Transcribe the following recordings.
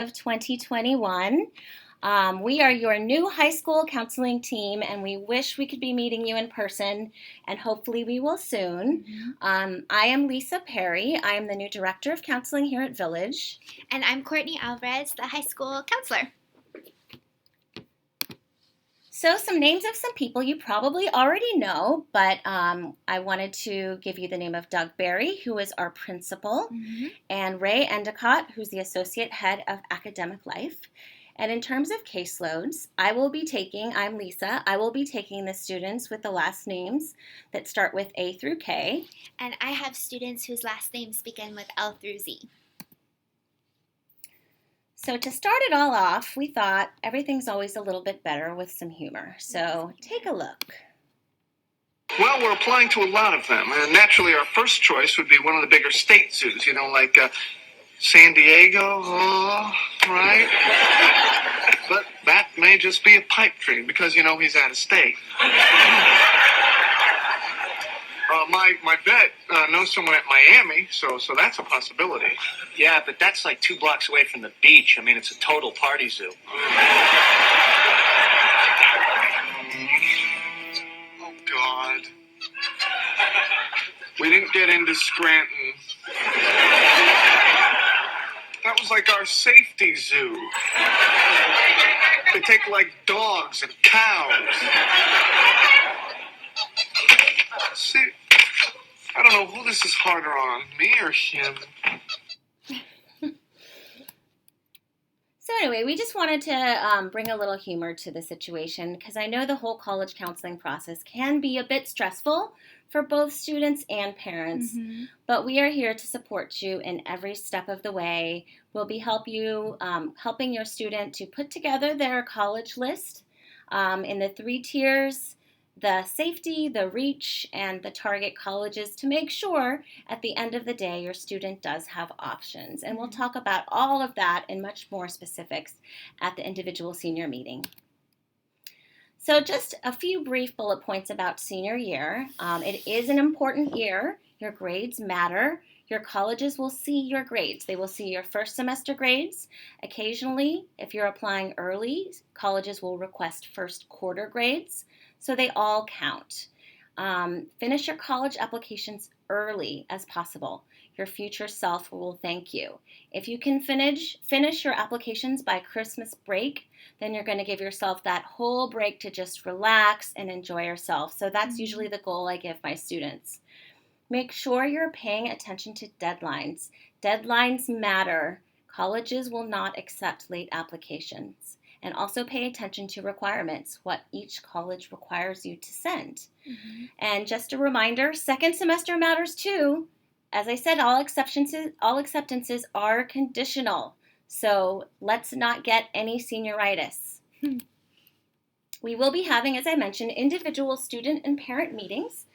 of 2021. We are your new high school counseling team, and we wish we could be meeting you in person, and hopefully we will soon. I am Lisa Perry. I am the new director of counseling here at Village. And I'm Courtney Alvarez, the high school counselor. So some names of some people you probably already know, but I wanted to give you the name of Doug Berry, who is our principal, and Ray Endicott, who's the associate head of academic life. And in terms of caseloads, I'm Lisa, I will be taking the students with the last names that start with A through K. And I have students whose last names begin with L through Z. So to start it all off, we thought everything's always a little bit better with some humor. So take a look. Well, we're applying to a lot of them. And naturally, our first choice would be one of the bigger state zoos, like San Diego, right? But that may just be a pipe dream because, he's out of state. My vet knows someone at Miami, so that's a possibility. Yeah, but that's like 2 blocks away from the beach. I mean, it's a total party zoo. Oh, God. We didn't get into Scranton. That was like our safety zoo. They take like dogs and cows. See, I don't know who this is harder on, me or him. So anyway, we just wanted to bring a little humor to the situation because I know the whole college counseling process can be a bit stressful for both students and parents, but we are here to support you in every step of the way. We'll be helping your student to put together their college list in the 3 tiers, the safety, the reach, and the target colleges to make sure at the end of the day your student does have options. And we'll talk about all of that in much more specifics at the individual senior meeting. So just a few brief bullet points about senior year. It is an important year. Your grades matter. Your colleges will see your grades. They will see your first semester grades. Occasionally, if you're applying early, colleges will request first quarter grades. So they all count. Finish your college applications early as possible. Your future self will thank you. If you can finish your applications by Christmas break, then you're going to give yourself that whole break to just relax and enjoy yourself. So that's usually the goal I give my students. Make sure you're paying attention to deadlines. Deadlines matter. Colleges will not accept late applications. And also pay attention to requirements, what each college requires you to send. And just a reminder, second semester matters too. As I said, all acceptances are conditional. So let's not get any senioritis. We will be having, as I mentioned, individual student and parent meetings.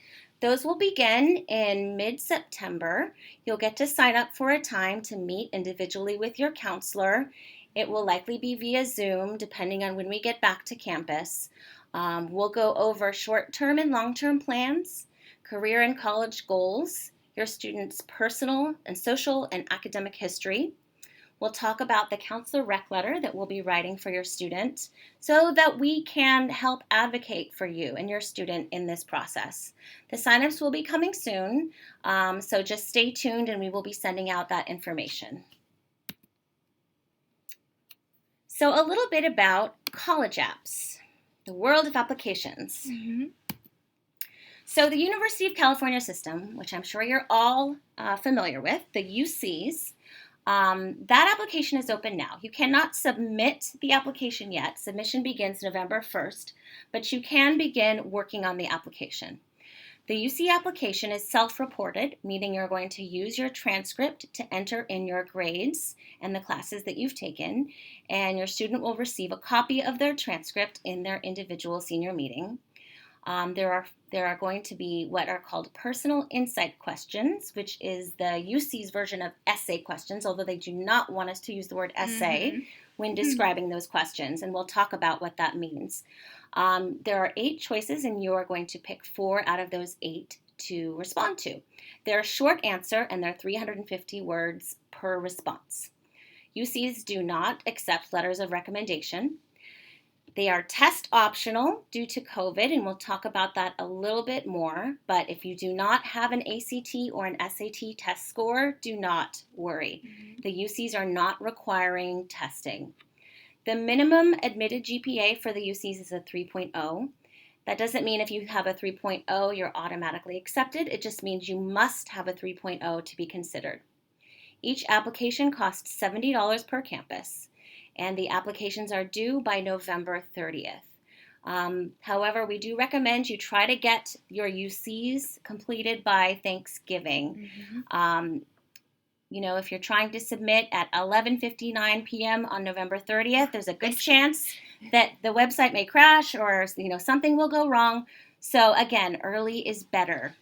Those will begin in mid-September. You'll get to sign up for a time to meet individually with your counselor. It will likely be via Zoom, depending on when we get back to campus. We'll go over short-term and long-term plans, career and college goals, your students' personal and social and academic history. We'll talk about the counselor rec letter that we'll be writing for your student so that we can help advocate for you and your student in this process. The signups will be coming soon, so just stay tuned and we will be sending out that information. So a little bit about college apps, the world of applications. So the University of California system, which I'm sure you're all familiar with, the UCs, that application is open now. You cannot submit the application yet. Submission begins November 1st, but you can begin working on the application. The UC application is self-reported, meaning you're going to use your transcript to enter in your grades and the classes that you've taken, and your student will receive a copy of their transcript in their individual senior meeting. There are going to be what are called personal insight questions, which is the UC's version of essay questions, although they do not want us to use the word essay when describing those questions, and we'll talk about what that means. There are 8 choices, and you are going to pick 4 out of those 8 to respond to. They're a short answer, and they're 350 words per response. UCs do not accept letters of recommendation. They are test optional due to COVID, and we'll talk about that a little bit more. But if you do not have an ACT or an SAT test score, do not worry. The UCs are not requiring testing. The minimum admitted GPA for the UCs is a 3.0. That doesn't mean if you have a 3.0, you're automatically accepted. It just means you must have a 3.0 to be considered. Each application costs $70 per campus, and the applications are due by November 30th. However, we do recommend you try to get your UCs completed by Thanksgiving. If you're trying to submit at 11:59 p.m. on November 30th, there's a good chance that the website may crash or something will go wrong. So again, early is better.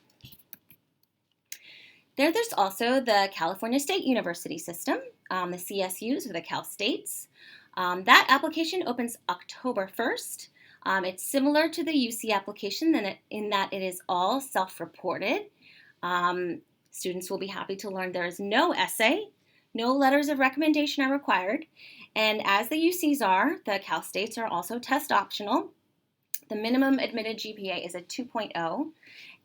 There's also the California State University system, the CSUs or the Cal States. That application opens October 1st. It's similar to the UC application in that it is all self-reported. Students will be happy to learn there is no essay, no letters of recommendation are required, and as the UCs are, the Cal States are also test optional. The minimum admitted GPA is a 2.0,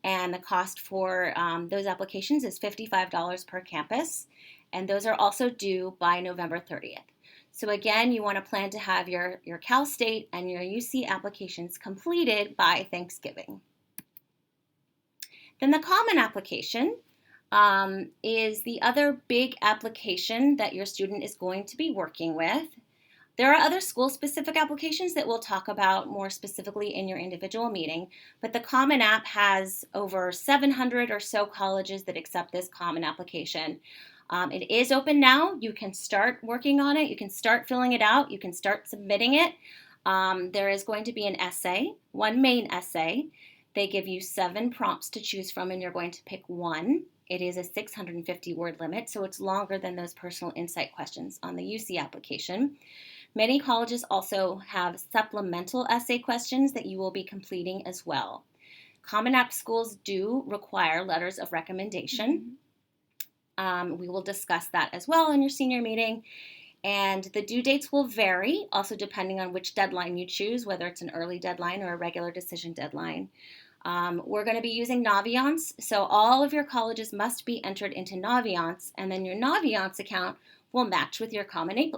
and the cost for those applications is $55 per campus, and those are also due by November 30th. So again, you want to plan to have your Cal State and your UC applications completed by Thanksgiving. Then the Common Application is the other big application that your student is going to be working with. There are other school-specific applications that we'll talk about more specifically in your individual meeting, but the Common App has over 700 or so colleges that accept this Common Application. It is open now. You can start working on it. You can start filling it out. You can start submitting it. There is going to be an essay, one main essay. They give you 7 prompts to choose from, and you're going to pick one. It is a 650-word limit, so it's longer than those personal insight questions on the UC application. Many colleges also have supplemental essay questions that you will be completing as well. Common App schools do require letters of recommendation. We will discuss that as well in your senior meeting. And the due dates will vary, also depending on which deadline you choose, whether it's an early deadline or a regular decision deadline. We're going to be using Naviance, so all of your colleges must be entered into Naviance, and then your Naviance account will match with your Common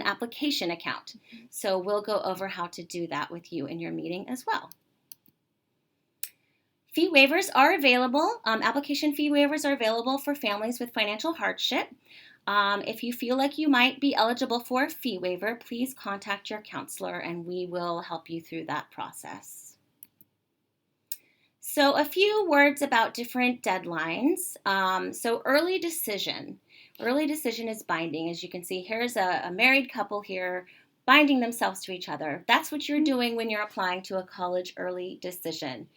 Application account. So we'll go over how to do that with you in your meeting as well. Fee waivers are available. Application fee waivers are available for families with financial hardship. If you feel like you might be eligible for a fee waiver, please contact your counselor and we will help you through that process. So a few words about different deadlines. So early decision. Early decision is binding. As you can see, here's a married couple here binding themselves to each other. That's what you're doing when you're applying to a college early decision.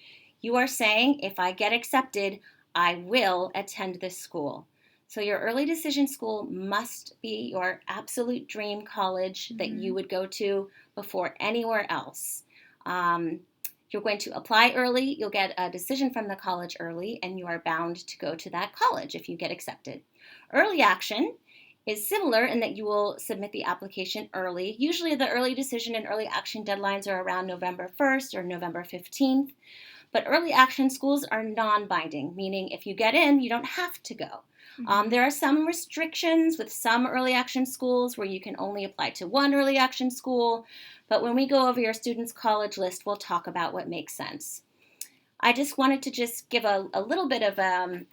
You are saying, if I get accepted, I will attend this school. So your early decision school must be your absolute dream college that you would go to before anywhere else. You're going to apply early, you'll get a decision from the college early, and you are bound to go to that college if you get accepted. Early action is similar in that you will submit the application early. Usually the early decision and early action deadlines are around November 1st or November 15th. But early action schools are non-binding, meaning if you get in, you don't have to go. There are some restrictions with some early action schools where you can only apply to one early action school. But when we go over your students' college list, we'll talk about what makes sense. I just wanted to give a little bit of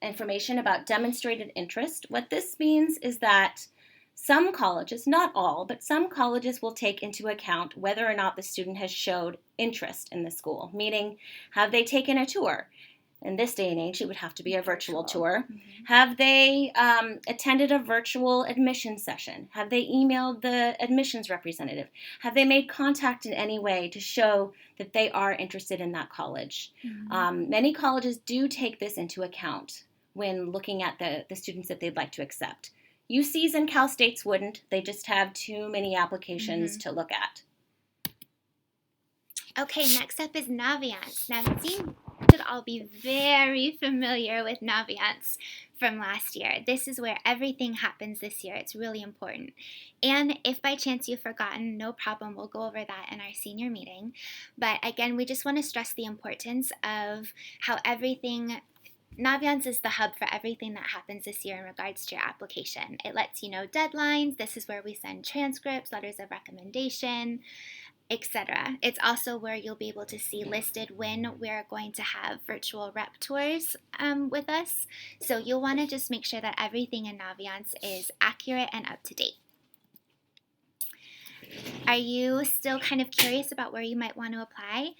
information about demonstrated interest. What this means is that some colleges, not all, but some colleges will take into account whether or not the student has showed interest in the school, meaning have they taken a tour? In this day and age, it would have to be a virtual tour. Have they attended a virtual admission session? Have they emailed the admissions representative? Have they made contact in any way to show that they are interested in that college? Many colleges do take this into account when looking at the students that they'd like to accept. UCs and Cal States wouldn't. They just have too many applications to look at. Okay, next up is Naviance. Now, it seemed should all be very familiar with Naviance from last year. This is where everything happens this year. It's really important. And if by chance you've forgotten, no problem. We'll go over that in our senior meeting. But again, we just want to stress the importance of how Naviance is the hub for everything that happens this year in regards to your application. It lets you know deadlines. This is where we send transcripts, letters of recommendation, etc. It's also where you'll be able to see listed when we're going to have virtual rep tours with us. So you'll want to just make sure that everything in Naviance is accurate and up to date. Are you still kind of curious about where you might want to apply?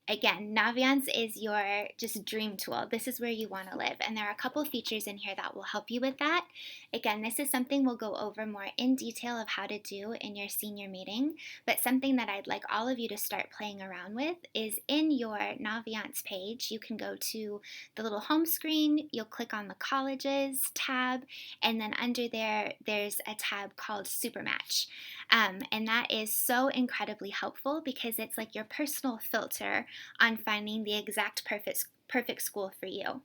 Again, Naviance is your just dream tool. This is where you want to live. And there are a couple features in here that will help you with that. Again, this is something we'll go over more in detail of how to do in your senior meeting. But something that I'd like all of you to start playing around with is in your Naviance page, you can go to the little home screen, you'll click on the colleges tab, and then under there, there's a tab called Supermatch. And that is so incredibly helpful because it's like your personal filter on finding the exact perfect school for you.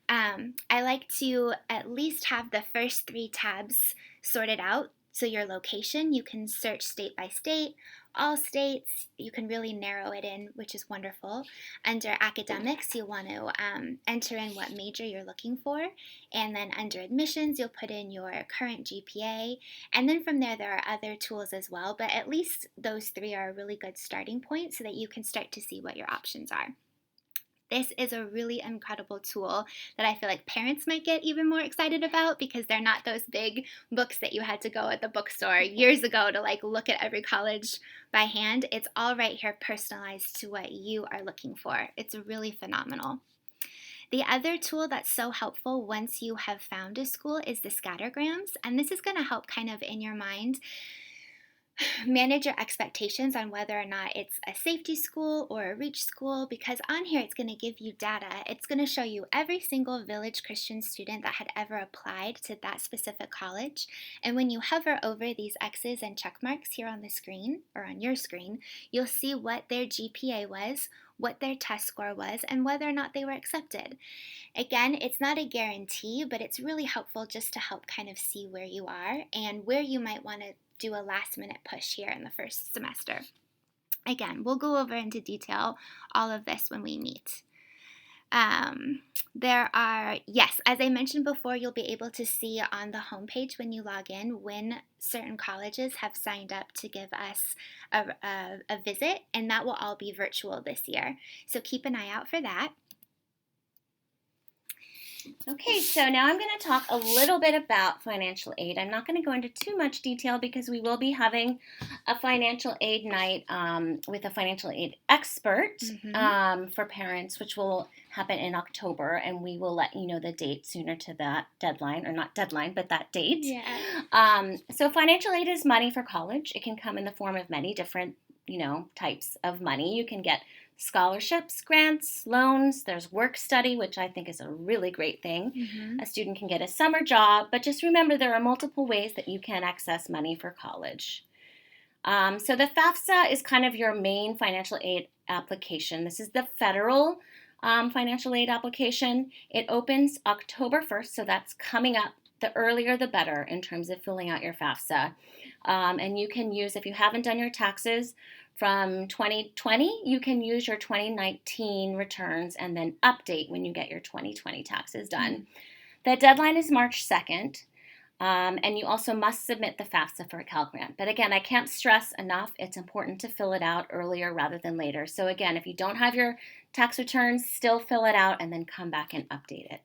I like to at least have the first 3 tabs sorted out. So your location, you can search state by state, all states, you can really narrow it in, which is wonderful. Under academics, you'll want to enter in what major you're looking for. And then under admissions, you'll put in your current GPA. And then from there are other tools as well, but at least those 3 are a really good starting point so that you can start to see what your options are. This is a really incredible tool that I feel like parents might get even more excited about because they're not those big books that you had to go at the bookstore years ago to like look at every college by hand. It's all right here personalized to what you are looking for. It's really phenomenal. The other tool that's so helpful once you have found a school is the scattergrams, and this is going to help kind of in your mind manage your expectations on whether or not it's a safety school or a reach school, because on here it's going to give you data. It's going to show you every single Village Christian student that had ever applied to that specific college. And when you hover over these X's and check marks here on the screen or on your screen, you'll see what their GPA was, what their test score was, and whether or not they were accepted. Again, it's not a guarantee, but it's really helpful just to help kind of see where you are and where you might want to do a last minute push here in the first semester. Again, we'll go over into detail all of this when we meet. Yes, as I mentioned before, you'll be able to see on the homepage when you log in when certain colleges have signed up to give us a visit, and that will all be virtual this year. So keep an eye out for that. Okay, so now I'm going to talk a little bit about financial aid. I'm not going to go into too much detail because we will be having a financial aid night with a financial aid expert for parents, which will happen in October, and we will let you know the date sooner to that deadline, or not deadline, but that date. Yeah. So financial aid is money for college. It can come in the form of many different, types of money. You can get scholarships, grants, loans. There's work study, which I think is a really great thing. A student can get a summer job, but just remember there are multiple ways that you can access money for college. So the FAFSA is kind of your main financial aid application. This is the federal financial aid application. It opens October 1st, so that's coming up. The earlier the better in terms of filling out your FAFSA. And you can use, if you haven't done your taxes from 2020, you can use your 2019 returns and then update when you get your 2020 taxes done. The deadline is March 2nd. And you also must submit the FAFSA for a Cal Grant. But again, I can't stress enough, it's important to fill it out earlier rather than later. So again, if you don't have your tax returns, still fill it out and then come back and update it.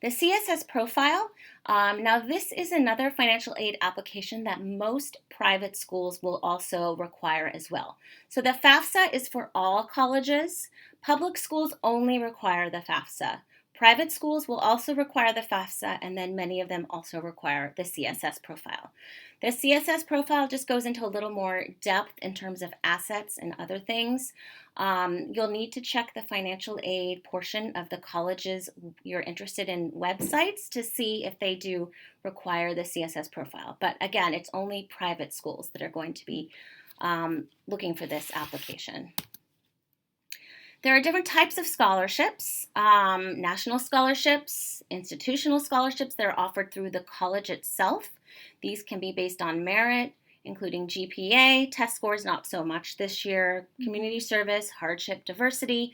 The CSS profile, now this is another financial aid application that most private schools will also require as well. So the FAFSA is for all colleges. Public schools only require the FAFSA. Private schools will also require the FAFSA, and then many of them also require the CSS profile. The CSS profile just goes into a little more depth in terms of assets and other things. You'll need to check the financial aid portion of the colleges you're interested in websites to see if they do require the CSS profile. But again, it's only private schools that are going to be looking for this application. There are different types of scholarships, national scholarships, institutional scholarships that are offered through the college itself. These can be based on merit, including GPA, test scores, not so much this year, community service, hardship, diversity,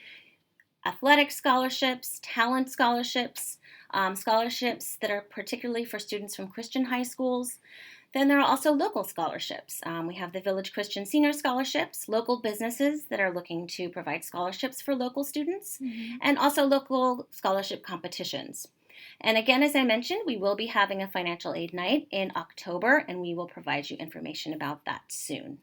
athletic scholarships, talent scholarships, scholarships that are particularly for students from Christian high schools. Then there are also local scholarships. We have the Village Christian Senior Scholarships, local businesses that are looking to provide scholarships for local students, and also local scholarship competitions. And again, as I mentioned, we will be having a financial aid night in October, and we will provide you information about that soon.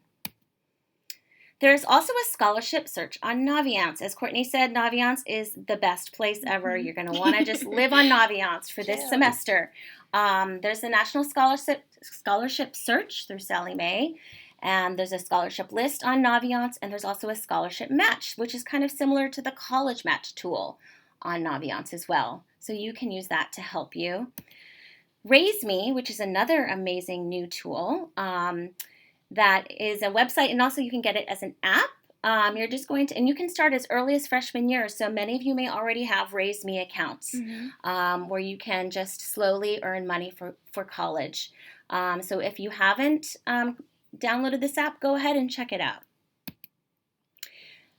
There's also a scholarship search on Naviance. As Courtney said, Naviance is the best place ever. You're going to want to just live on Naviance for this semester. There's a national scholarship search through Sally Mae, and there's a scholarship list on Naviance, and there's also a scholarship match, which is kind of similar to the college match tool on Naviance as well. So you can use that to help you. Raise Me, which is another amazing new tool, that is a website, and also you can get it as an app. You're just going to, and you can start as early as freshman year. So many of you may already have Raise Me accounts, where you can just slowly earn money for college. So if you haven't downloaded this app, go ahead and check it out.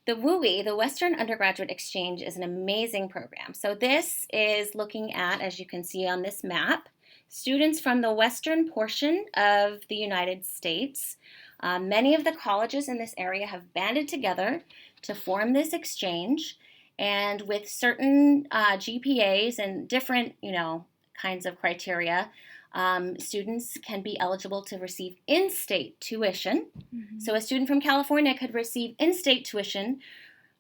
The WUI, the Western Undergraduate Exchange, is an amazing program. So this is looking at, as you can see on this map, students from the western portion of the United States. Many of the colleges in this area have banded together to form this exchange, and with certain GPAs and different, kinds of criteria, students can be eligible to receive in-state tuition. So a student from California could receive in-state tuition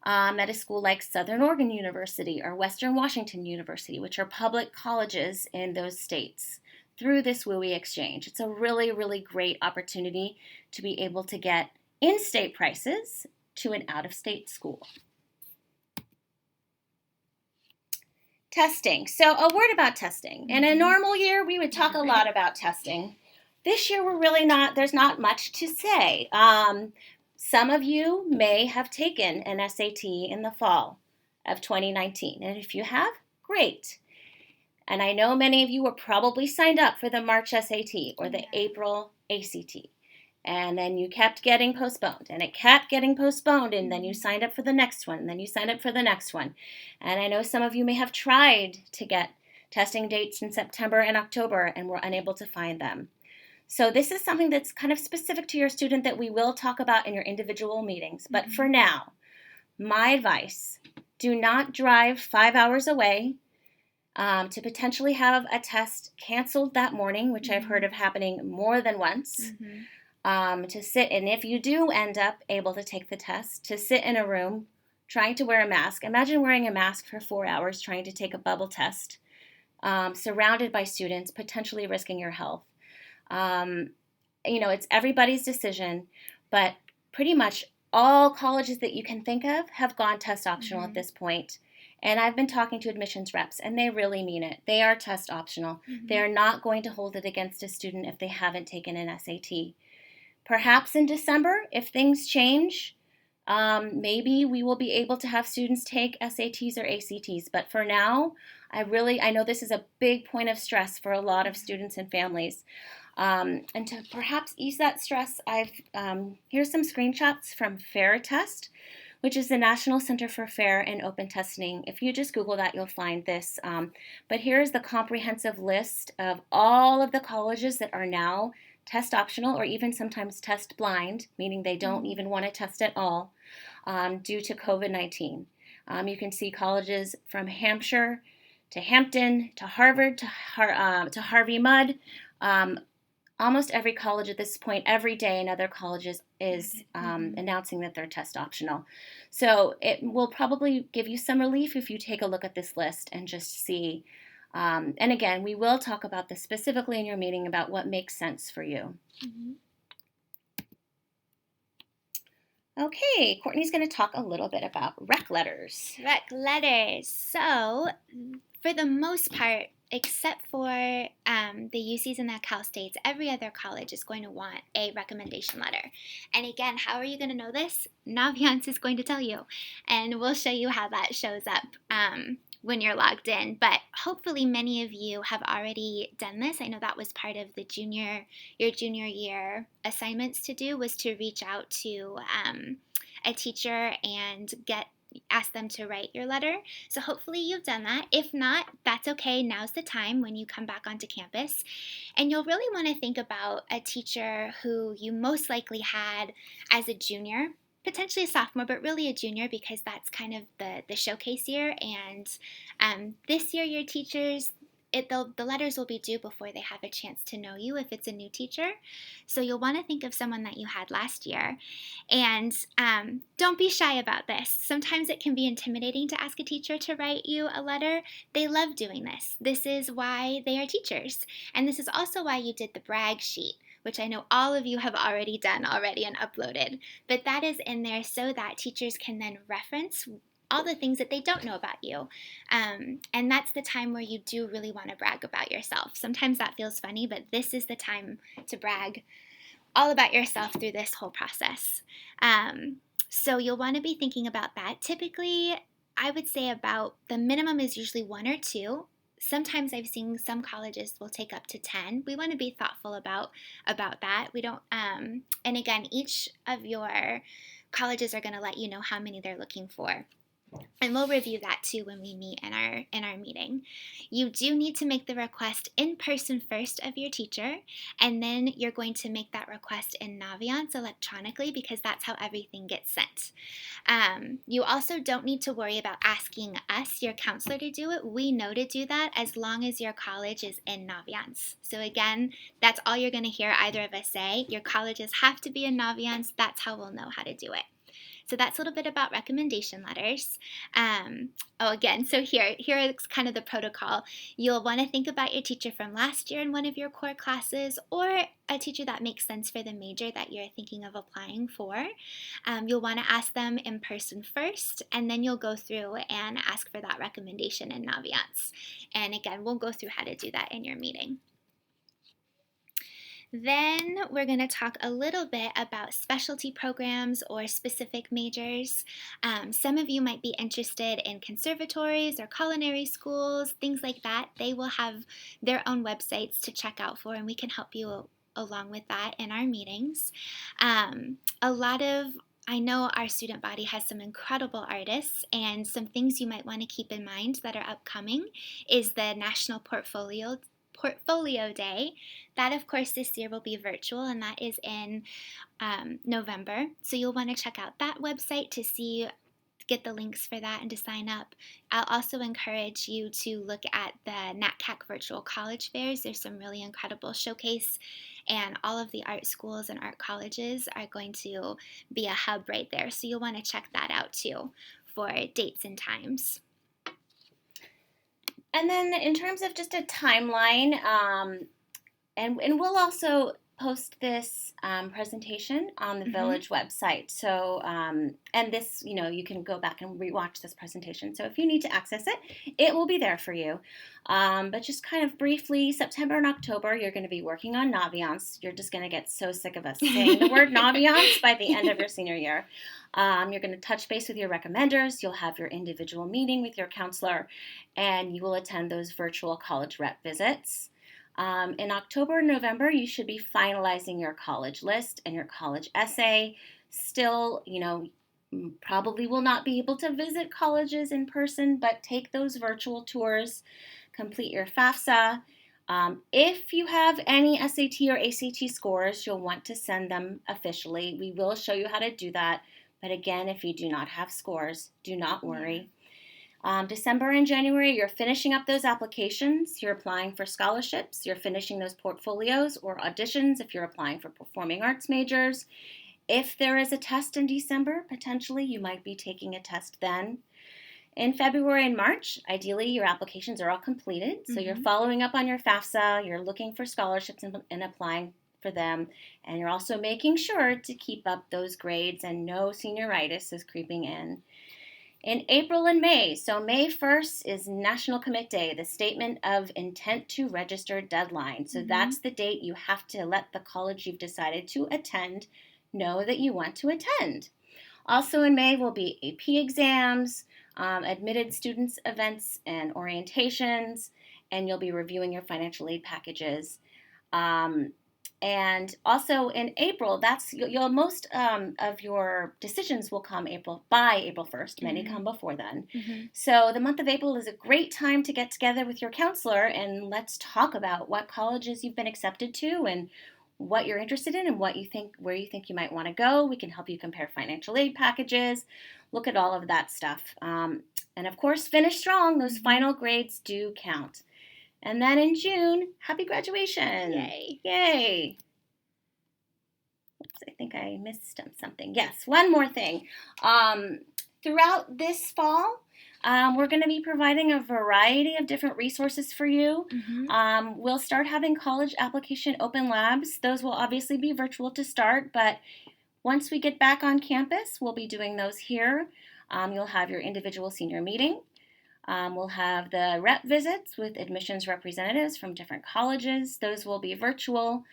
at a school like Southern Oregon University or Western Washington University, which are public colleges in those states, through this WUI exchange. It's a really, really great opportunity to be able to get in-state prices to an out-of-state school. Testing. So a word about testing. In a normal year, we would talk a lot about testing. This year, there's not much to say. Some of you may have taken an SAT in the fall of 2019. And if you have, great. And I know many of you were probably signed up for the March SAT or the April ACT. And then you kept getting postponed, and it kept getting postponed, and then you signed up for the next one, and then you signed up for the next one. And I know some of you may have tried to get testing dates in September and October and were unable to find them. So this is something that's kind of specific to your student that we will talk about in your individual meetings. But for now, my advice, do not drive 5 hours away to potentially have a test canceled that morning, which I've heard of happening more than once. To sit, and if you do end up able to take the test, to sit in a room trying to wear a mask. Imagine wearing a mask for 4 hours trying to take a bubble test, surrounded by students, potentially risking your health. It's everybody's decision, but pretty much all colleges that you can think of have gone test optional at this point. And I've been talking to admissions reps, and they really mean it. They are test optional. They are not going to hold it against a student if they haven't taken an SAT. Perhaps in December, if things change, maybe we will be able to have students take SATs or ACTs. But for now, I know this is a big point of stress for a lot of students and families. And to perhaps ease that stress, here's some screenshots from FAIR Test, which is the National Center for Fair and Open Testing. If you just Google that, you'll find this. But here's the comprehensive list of all of the colleges that are now test optional, or even sometimes test blind, meaning they don't even want to test at all due to COVID-19. You can see colleges from Hampshire to Hampton to Harvard to Harvey Mudd. Almost every college at this point, every day in other colleges is announcing that they're test optional. So it will probably give you some relief if you take a look at this list and just see. And again, we will talk about this specifically in your meeting about what makes sense for you. Okay, Courtney's going to talk a little bit about rec letters. Rec letters. So, for the most part, except for the UCs and the Cal States, every other college is going to want a recommendation letter. And again, how are you going to know this? Naviance is going to tell you, and we'll show you how that shows up when you're logged in. But hopefully many of you have already done this. I know that was part of the your junior year assignments to do, was to reach out to a teacher and ask them to write your letter. So hopefully you've done that. If not, that's okay. Now's the time when you come back onto campus. And you'll really want to think about a teacher who you most likely had as a junior, potentially a sophomore, but really a junior, because that's kind of the showcase year. And this year your teachers, the letters will be due before they have a chance to know you if it's a new teacher. So you'll want to think of someone that you had last year. And don't be shy about this. Sometimes it can be intimidating to ask a teacher to write you a letter. They love doing this. This is why they are teachers. And this is also why you did the brag sheet, which I know all of you have already done and uploaded. But that is in there so that teachers can then reference all the things that they don't know about you. And that's the time where you do really want to brag about yourself. Sometimes that feels funny, but this is the time to brag all about yourself through this whole process. So you'll want to be thinking about that. Typically, I would say about the minimum is usually 1 or 2. Sometimes I've seen some colleges will take up to 10. We want to be thoughtful about that. We don't, and again, each of your colleges are going to let you know how many they're looking for. And we'll review that too when we meet in our meeting. You do need to make the request in person first of your teacher, and then you're going to make that request in Naviance electronically, because that's how everything gets sent. You also don't need to worry about asking us, your counselor, to do it. We know to do that as long as your college is in Naviance. So again, that's all you're going to hear either of us say. Your colleges have to be in Naviance. That's how we'll know how to do it. So that's a little bit about recommendation letters. So here is kind of the protocol. You'll want to think about your teacher from last year in one of your core classes, or a teacher that makes sense for the major that you're thinking of applying for. You'll want to ask them in person first, and then you'll go through and ask for that recommendation in Naviance. And again, we'll go through how to do that in your meeting. Then we're going to talk a little bit about specialty programs or specific majors. Some of you might be interested in conservatories or culinary schools, things like that. They will have their own websites to check out for, and we can help you along with that in our meetings. I know our student body has some incredible artists, and some things you might want to keep in mind that are upcoming is the National Portfolio Day. That, of course, this year will be virtual, and that is in November. So you'll want to check out that website to get the links for that and to sign up. I'll also encourage you to look at the NatCAC virtual college fairs. There's some really incredible showcase, and all of the art schools and art colleges are going to be a hub right there. So you'll want to check that out too for dates and times. And then in terms of just a timeline, and we'll also post this presentation on the Village website. So, and this, you can go back and rewatch this presentation. So if you need to access it, it will be there for you. But just kind of briefly, September and October, you're going to be working on Naviance. You're just going to get so sick of us saying the word Naviance by the end of your senior year. You're going to touch base with your recommenders. You'll have your individual meeting with your counselor, and you will attend those virtual college rep visits. In October and November, you should be finalizing your college list and your college essay. Still, probably will not be able to visit colleges in person, but take those virtual tours, complete your FAFSA. If you have any SAT or ACT scores, you'll want to send them officially. We will show you how to do that. But again, if you do not have scores, do not worry. December and January, you're finishing up those applications. You're applying for scholarships. You're finishing those portfolios or auditions if you're applying for performing arts majors. If there is a test in December, potentially you might be taking a test then. In February and March, ideally your applications are all completed. So you're following up on your FAFSA. You're looking for scholarships and applying for them. And you're also making sure to keep up those grades and no senioritis is creeping in. In April and May, so May 1st is National Commit Day, the Statement of Intent to Register deadline. So that's the date you have to let the college you've decided to attend know that you want to attend. Also in May will be AP exams, admitted students events and orientations, and you'll be reviewing your financial aid packages. And also in April, you'll most of your decisions will come by April 1st. Many come before then. So the month of April is a great time to get together with your counselor and let's talk about what colleges you've been accepted to and what you're interested in and where you think you might want to go. We can help you compare financial aid packages, look at all of that stuff. And of course, finish strong. Those final grades do count. And then in June, happy graduation. Yay. Yay. Oops, I think I missed something. Yes, one more thing. Throughout this fall, we're going to be providing a variety of different resources for you. We'll start having college application open labs. Those will obviously be virtual to start, but once we get back on campus, we'll be doing those here. You'll have your individual senior meeting. We'll have the rep visits with admissions representatives from different colleges. Those will be virtual.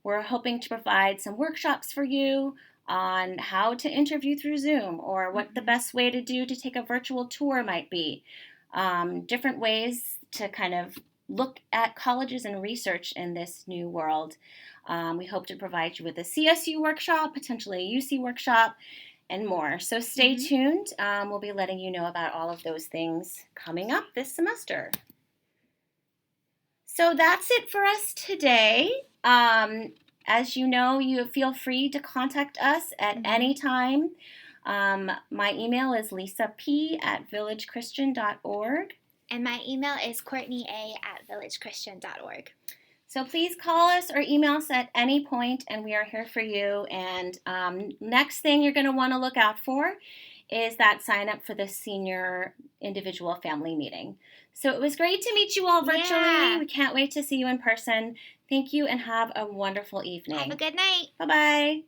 We're hoping to provide some workshops for you on how to interview through Zoom or what the best way to take a virtual tour might be. Different ways to kind of look at colleges and research in this new world. We hope to provide you with a CSU workshop, potentially a UC workshop, and more. So stay tuned. We'll be letting you know about all of those things coming up this semester. So that's it for us today. As you know, you feel free to contact us at any time. My email is lisap@villagechristian.org. And my email is courtneyA@villagechristian.org. So please call us or email us at any point, and we are here for you. And next thing you're going to want to look out for is that sign up for the senior individual family meeting. So it was great to meet you all virtually. Yeah. We can't wait to see you in person. Thank you and have a wonderful evening. Have a good night. Bye-bye.